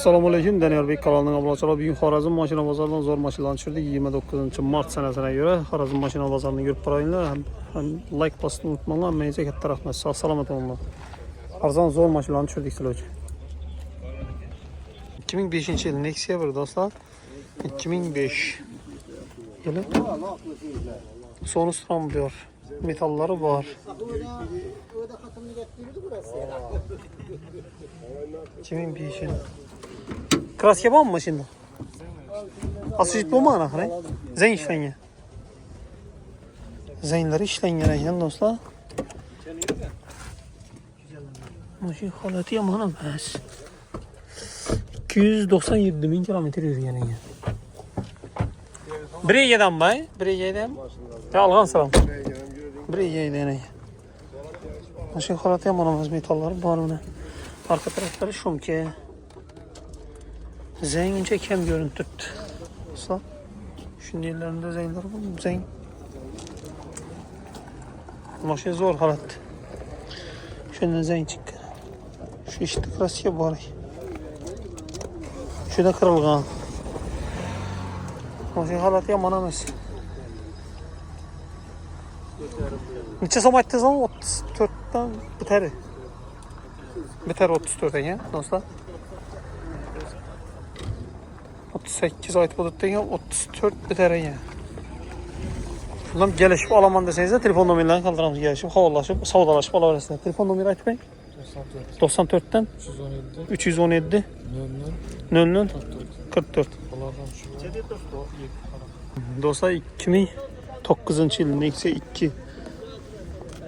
Assalomu alaykum. Daniyorbek kanalının abonachilari. Bugun Xorazm mashina bozoridan zo'r mashinalarni tushirdik. 29-mart sanasiga göre Xorazm mashina bozorini ko'rib qaranglar. Ham like bosishni unutmanglar. Menga katta rahmat. Sog' salomat bo'linglar. Arzon zo'r mashinalarni tushirdik sizlar uchun. 2005-yil Nexia 1 do'stlar. 2005 yılı. Sonus ramblıyor. Metalları var. 2005 yıl. Kraska var mı şimdi? Asıcık bu mu anahtarı? Zeyn işlenge. Zeynleri işlengen ekan dostlar. Maşin halati yaman emas. 297 bin kilometre yürüyen ekan. Bireyedan bay, bireyedan. Ya algan salam. Bireyedan ekan. Maşin halati yaman emas, metalları var buna. Arka tarafları şumke. Zengince kem görüntü. Dostlar. Şimdi ellerinde zeynler var. Zeyn. Maşin zor halat. Şundan zeyn çıktı. Şu işte krasiye var. Şurada kırılgan. Maşin halatı yaman emas. Neçe som aytdınız ama 34'ten biter. Biter 34 ekan dostlar. 38 aytib o'tdik, 34 bitar ekan. Bundan gelişip alaman deseniz de telefon numaralarini kaldıramiz, gelişip havallaşıp savdalashib olaverasizlar. Telefon numarayı aytmang. 94'ten 317 00 44. Dostlar 2009 yıl Nexia 2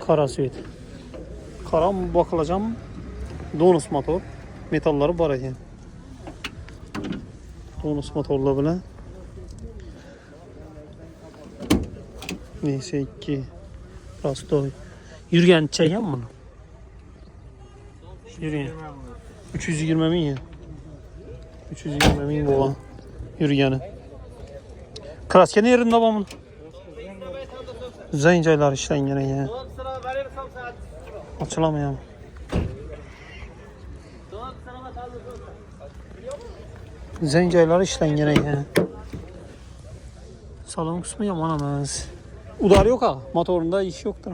kara süet. Kara mı bakılacağım? Donus motor. Metalları var ekan. Donus motorla bilen. Nexia 2 Rastoy. Yürgen çeken bunu. Yürgen. 320 bin ya. 320 bin olan yürgeni. Kraska ne yerinde var bunun? Zencaylar işlengen ya. Açılamıyor. Zencaylar işlengen ya. Salon kısmı yaman emas. Udar yok ha. Motorunda iş yoktur.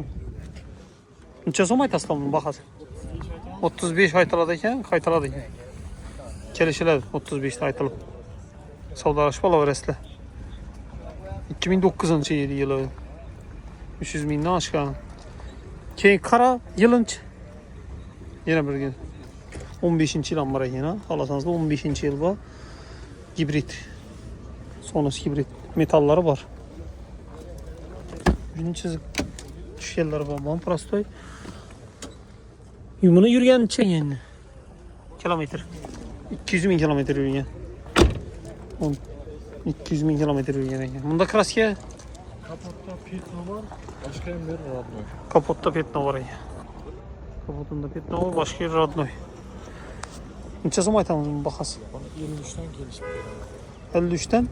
Neçe som aytasın bunu baxasın. 35 aytaladıyken qaytaladıyken. Kelişiler 35'te aytalıp. Savdalaşıp alaverasizlar. 2009 yılı. 300 binden aşağı. Keyin kara yılınç. Yine bir gün. 15. yıl var yine. Alasanız da 15. yıl var. Hibrit. Sonrası hibrit. Metalları var. Birinci çizik. Şu yerler var. Bana prastoy. Bunu yürüyen çeyin. Kilometre. 200 bin kilometre yürüyen. 200 bin kilometre yürüyen. Bunda kraska. Kapotta petno var. Başka bir radnoy. Kapotta petno var ya. Kapotunda petno var. Başka bir radnoy. Neçe som aytamız bunu baxasın? 53'ten gelişip 53'ten.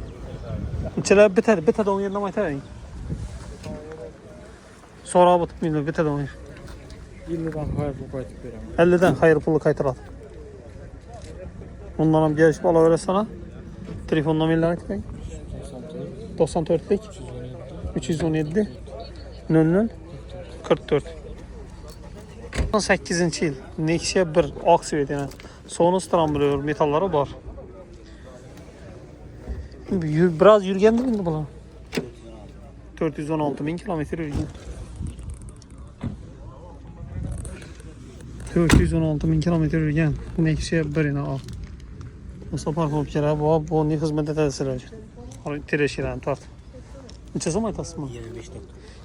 Neçeler biter. Biter de onun yerine aytar. Sonra batıp mıydı? Biter de onun. 50'den hayır bu qaytib beraman. 50'den hayır pulu qaytaradi. Ondan gelişip alaverasana. Telefon numaralarini aytmayın. 94'lik 317 00 44. 18. yıl Nexia 1 Oxford yani. Sonus tramblıyor metalları var. Biraz yürügendi mi bu? 416 bin kilometre yürügen. 416 bin kilometre yürügen. Nexia 1'ini al. Mustafa park kere bu ne hizmet edersizler. Tereşiren tart. Neçe som aytasın mı?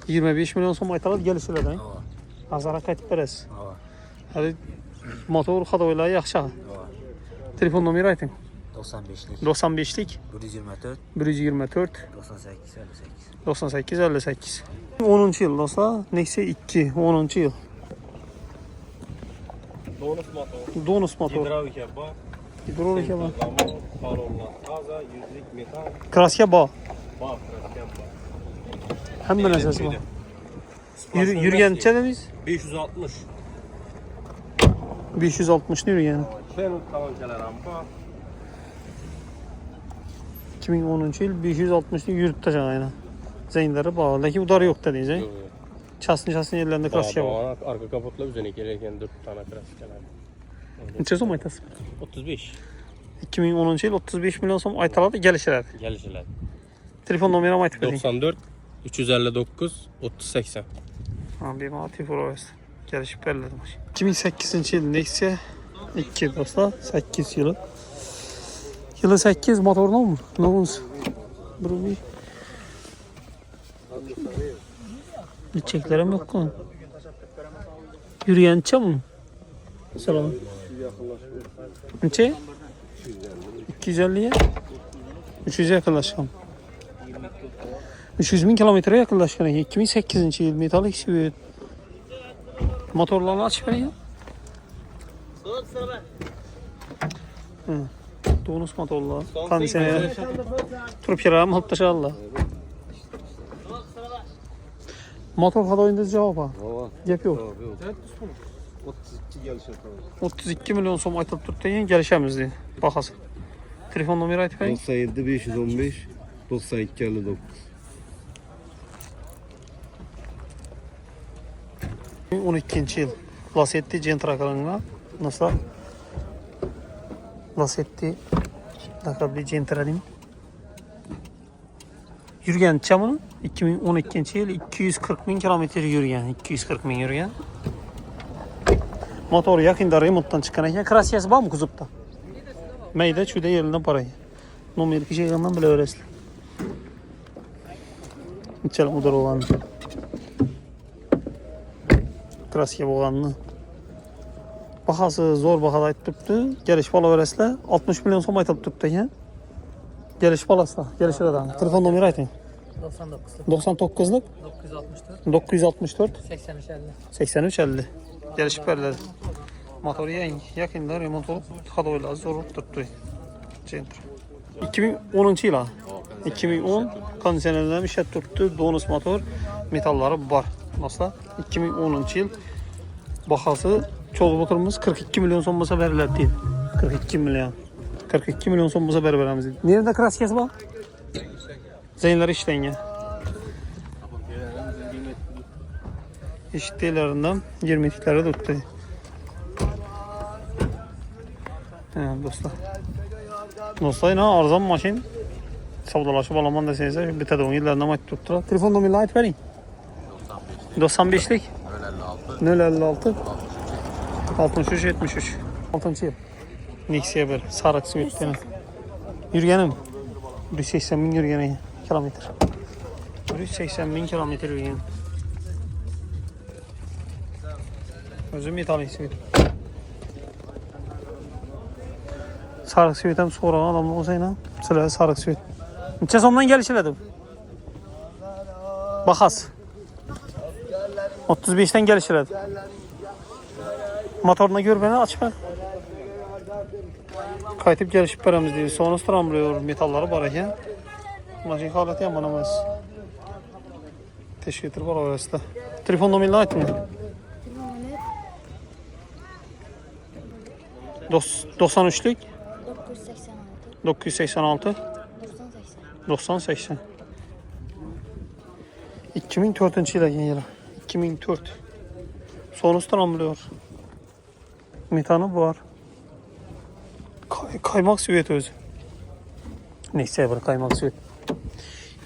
25 milyon som aytalar gelişirler ha. Azara qaytib berasiz. Hadi motor xadoylar yaxshi. Telefon nomeri ayting. 95'lik 95'lik 124 124 98 58 98 58. 10. yıl dostlar. Nexia 2 10. yıl. Donus motor. Donus motor. Hidravlika var. Hidrolika var. Parollar taza, yüzlük metal. Kraska ba. Var, kraska var. Hamma narsasi bor. Yürüyen necha dedingiz? 560. 560 ni yürüyen. Sen kalonchalar ham bor. 2010 yıl 560'lı yürütecek aynen. Zeynleri bağlı. Lakin udarı yok dediniz. Yok. Çasın yerlerinde klasik var. Arka kaputla üzerine gelirken 4 tane klasik yani. Neçə som aytasın? 35 2010 yıl 35 milyon som aytaladı gelişirler. gelişiler. Telefon numaramı aytıp edin. 94 359 30 80. Bir matif orası. Gelişip belirledim. 2008 yıl Nexia 2 dostlar. 8 yılı. Yılı 8 motorlu mu? Ne olmuş? Bir çeklerim yok mu? Yürüyen çam mı? Selam. Neçe? 250'ye 300'e yakınlaşalım. 300 bin kilometreye yakınlaşkan. 2008 yıl metalik sivit. Motorlarını aç verin ya. Donus motorlar. Kondisyoner. Turpçalarım hıp dışarıda. Motor kadar oyunda cevap var. Gep yok. 32 gelişe tamam. 32 milyon som aytılıp tuttu yine gelişemizdi. Bakasın. Telefon numarayı aytıp verin. 97 515 92 59. 12 yıl. Lasetti Gentra kanalına. Nasıl? Lasetti lakabli Gentra'nın. Yürüyen çamının 2012 yıl 240 bin kilometre yürüyen. 240 bin yürüyen. Motoru yakında remonttan çıkan krasiyası var mı kuzupta? Meyde çüde yerinden parayı. Numara 2 şeyinden bile öğresli. İçelim udar olanı. Krasiye olanı. Bahası zor bahada aytıptı. Geliş bala öğresle 60 milyon som aytıp tuttu ya. Geliş balası. Gelişir adam. Telefon numarayı aytın. 99'luk 964 83 50. Gelişip verdiler. Motoru yakında remont olup kadoyla zor olup tuttu. 2010 yıl. 2010 kondisyonerlerden bir şey tuttu. Donus motor metalları var. Nasıl? 2010 yıl bahası çoğu motorumuz 42 milyon son masa verilir değil. 42 milyon. 42 milyon son masa veririz. Nerede kraskesi var? Zeynler işten ya. İşittiklerinden 20 tiklere tuttu. Dostlar. Dostlar yine arzan maşin. Savdalaşıp alaman desenize bitedi 10 yıllarına maç tuttular. Telefon numarayı ait verin. 95'lik 056 63 73 6. yıl. Nexia bir sarık sivettiğine. Yürüyenim. 180 bin yürüyene kilometre. 180 bin kilometre yürüyen. Özüm metalik sivet. Sarık sivetem sonra adamla olsaydı sıra sarık sivet. Neçə somdan gelişiledim? Bahas. 35'ten gelişiledim. Motoruna gör beni aç ben. Kayıtıp gelişip veremiz değil. Sonra stramlıyor metalları var ya. Maşin haleti yaman amaz. Teşekkür var orası. Telefon numarayı ait mi? 93'lük 986 90 80 2004 yıla geliyor. 2004 sonrasından amlıyor. Metanı var. Kaymak süvet özü. Neyse bir kaymak süvet.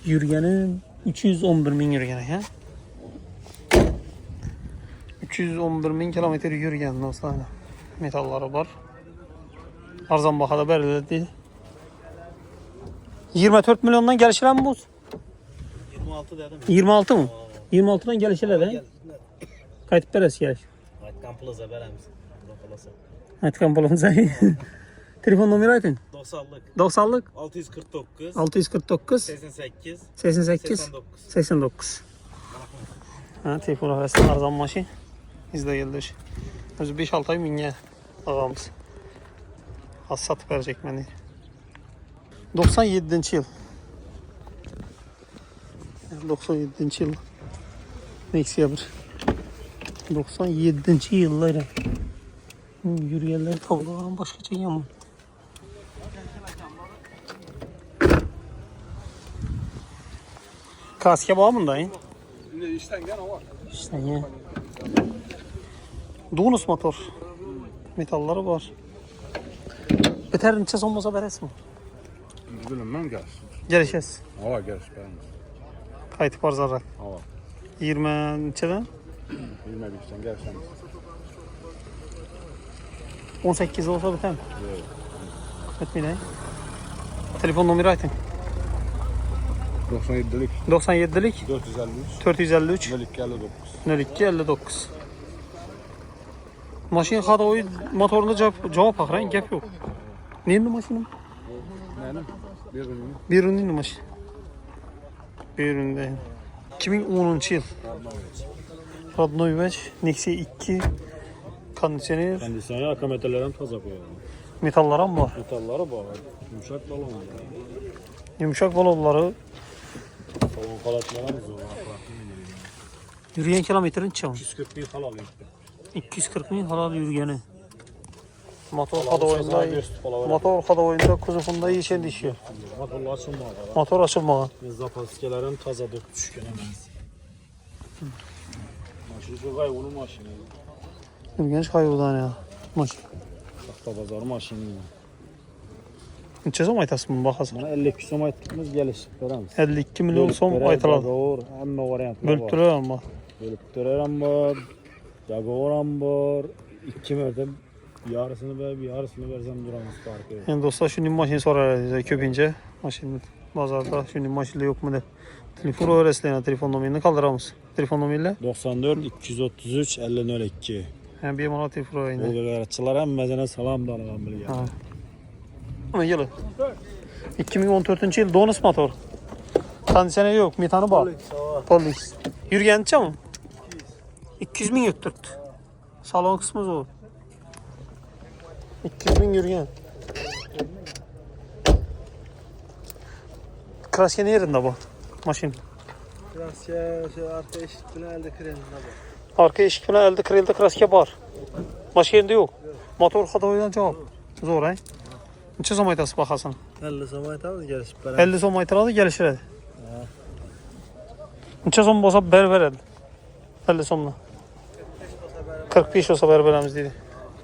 Yürüyenin 311 bin yürüyene ya. 311 bin kilometre yürüyen dostlar. Metalları var. Arzan bahada verildi. 24 milyondan gelişilen mi bu? 26 dedim. 26 mı? 26'dan gelişilen he? Kayıt beresi geliş. Aytkan Plaza veremiz. Plaza. Aytkan Plaza. Telefon numarayı aytın. 90'lık. 90'lık 649 649 88 88 89. Ha, telefon arasında arzan maşin. Bizde geldi. Özü 5-6 ay minye ağamız. Az satıp verecek beni. 97. yıl. 97. yıl. Nexia bir. 97. yılları. Yürüyenler tavlaların başka çekiyor mu? Kaske var mı dayı? Yine işten gene var. İşte ya. Dunus motor. Metalları var. Biter neçə olmasa beres mi? Bilmem gel. Gelişes. Hava gel ben. Kayıt var zarar. Hava. 20 neçədən? Bilmem işten gel sen. 18 olsa biter mi? Etmeyin. Telefon numara aytın. 97'lik 97'lik 453 453 5259. 02 59. Maşın hadoyu motorunda cevap akran gap yok. Neyin maşının? Benim bir ürünüm. Bir ürünün maşın. Bir üründe. 2010 yıl. Radnoy Veç, Nexia 2 kondisyoner, Kendisine akametelerden taza koyuyor. metallara mı var? Metalları bağlı. Yumuşak balon. Yumuşak balonları, Balon kalatmalarımız var. yürüyen kilometrenin çabuk. 240 bin halal işte. 240 bin halal yürüyeni. Motor Motor hadoyunda kuzufunda iyi şey düşüyor. Motorlar açılmadı. Motor açılmağa. Zapaskelerin taza dök düşkene benziyor. Maşın çok ay onun maşını. Yürüyen hayvandan ya. Maşın. Tahta pazarı maşını. Neçə som aytasın bunu baxasın? Bana 50 küsum aytmamız gelişip veremiz. 52 milyon som aytıladı. Jaguar, amma variantlar Bölüp var. duruyor ama. Bölüp duran var. Jaguar var. 2 mertebe yarısını versem duramaz farkı yok. Yani dostlar şimdi maşin sorar köpince. Maşin bazarda şimdi maşinle yok mu de. Telefon öğresine telefon numarını kaldıramız. Telefon numarıyla. 94 233 5002. Yani bir manat telefon Bu öğrenine. garatçılar hemmezine salam da alalım bil ya. Ha. Ama yılı. 2014 yıl Donus motor. Kondisyoner yok. Metanı bağ. Polis. Yürüyen mı? 200 bin yutturdu. Salon kısmı zor. 200 bin yürüyen. Kraske yerinde bu maşin. Krasya arka eşit bile elde kreminde var. Arka eşik falan elde kırıldı kraske var. Başka yerinde yok. Motor hadoydan cevap. Zor ay. Neçə som aytası baxasan? 50 zaman tamam gelişip 50 som aytıladı gelişir hadi. Neçə som olsa berber 50 somla. 45 olsa berberimiz dedi.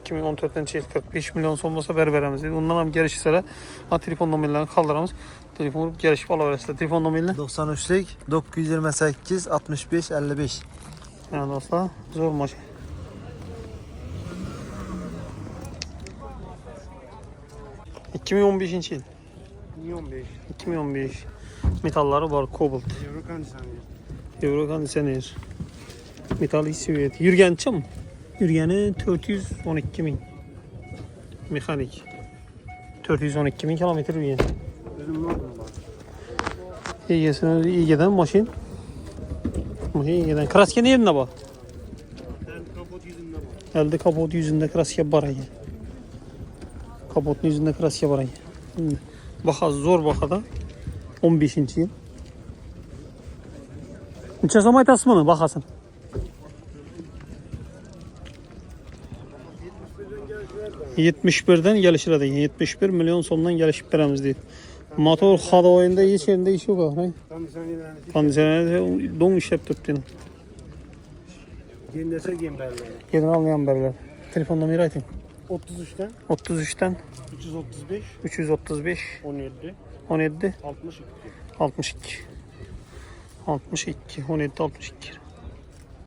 2014'ten yıl 45 milyon som olsa berberimiz dedi. Ondan hem gelişirse ha telefon numaralarını kaldıramız. Telefon vurup gelişip alıversə. Telefon numaralarını 93'lik 928 65 55. yani dostlar zor maşın. ...2015 yıl. 2015. 2015. Metalları var, kobalt. Euro kondisyoner. Euro kondisyoner. Metal isiviyet. Yürgençi mi? Yürgeni 412 bin. Mekanik. 412 bin kilometre yürgen. Benim ne oldu lan? İyi giden maşin. İyi giden. Kraske ne yerinde bak? Ben kapot yüzünde var. Elde kapot yüzünde kraske var. Kapotun yüzünde kraske var. Baxa zor baxa da. 15. yıl. Neçə som aytasın bunu baxasın? 71'den gelişir hadi. 71 milyon somdan gelişip veremiz deyil. Motor hadoyunda hiç yerinde iş yok. Kondisyonerlerinizi Kondisyoner don işlep tuttuğunu. yenilese gemberleri. Yedin almayan berler. Telefon numarayı aytın. 33'ten 33'ten 335 335 17 17 62. 62 17 62